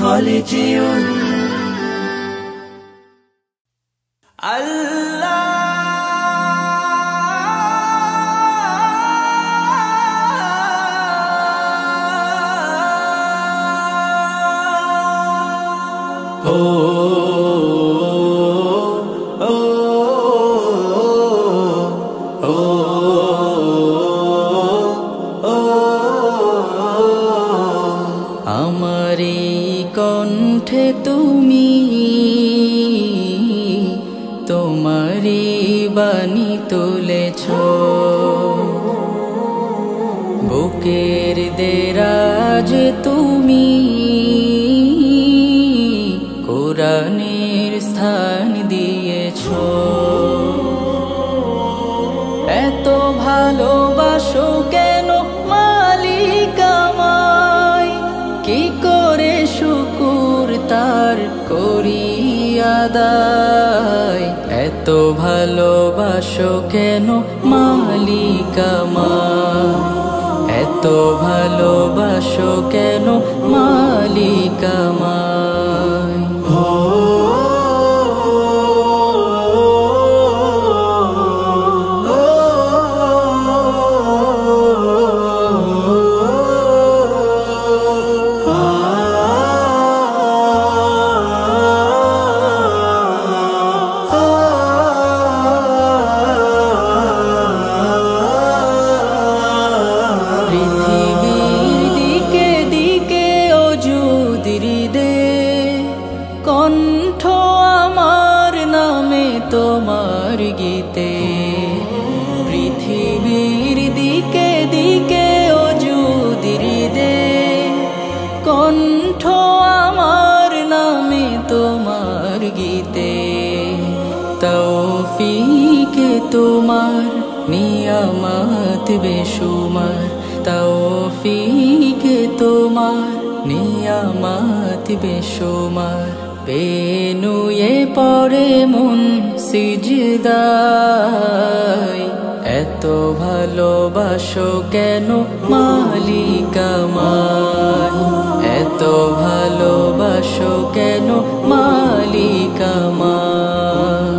خالديون আমারি কণ্ঠে তুমি তোমারি বাণী তুলেছ, বুকের দেরাজ তুমি কোরআনের স্থান দিয়েছ। এত ভালোবাসো কেন মালিক আমায়, কি করে শুকুর তার করি আদায়। এত ভালোবাসো কেন মালিক আমায়, এত ভালোবাসো কেন মালিক আমায়। কণ্ঠ আমার নামে তোমার গীতে, পৃথিবীর দিকে দিকে ওজুদির দে। কণ্ঠ আমার নামে তোমার গীতে, তৌফিকে তোমার নিয়ামত বেশুমার। তৌফিকে তোমার নিয়ামত বেশুমার। বেনুয়ে পড়ে মন সিজদায়, এত ভালোবাসো কেন মালিক আমায়, এত ভালোবাসো কেন মালিক আমায়।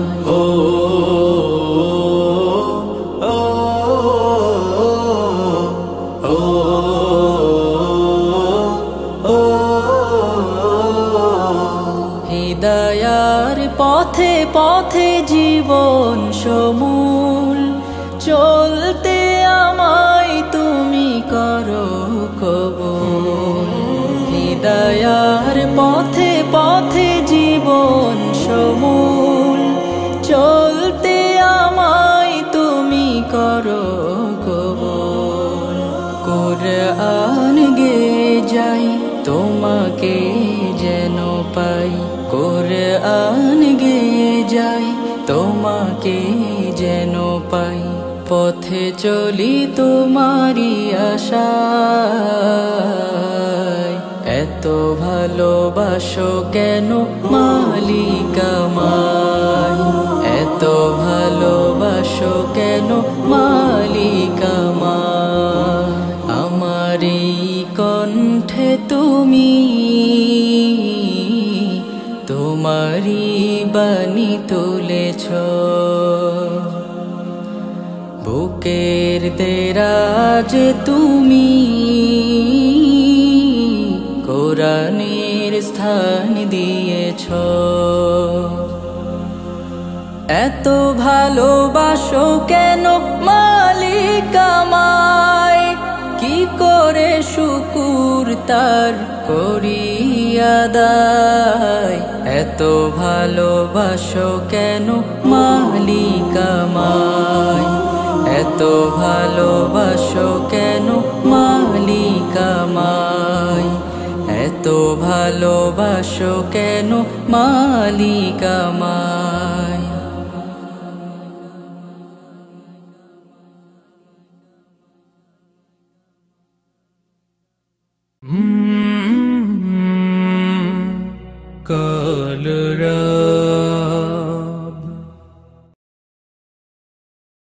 হিদায়ার পথে পথে জীবন সমূল, চলতে আমায় তুমি করো কবুল। হিদায়ার পথে পথে জীবন সমূল, চলতে আমায় তুমি করো কবুল। কুরআন গে যাই তোমাকে যেন পাই, কুরআন গে যাই তোমাকে যেন পাই। পথে চলি তোমারি আশায়, এত ভালোবাসো কেন মালিক আমায়, এত ভালোবাসো কেন মালিক আমায়। আমারি কণ্ঠে তুমি তোমারি বাণী তুলেছ, বুকের দেরাজ তুমি কোরআনের স্থান দিয়েছ। এত ভালোবাসো কেন মালিক আমায়, কি করে শুকুর তার করি আদায়। এত ভালোবাসো কেন মালিক আমায়, এত ভালোবাসো কেন মালিক আমায়, এত ভালোবাসো কেন মালিক আমায়। কাল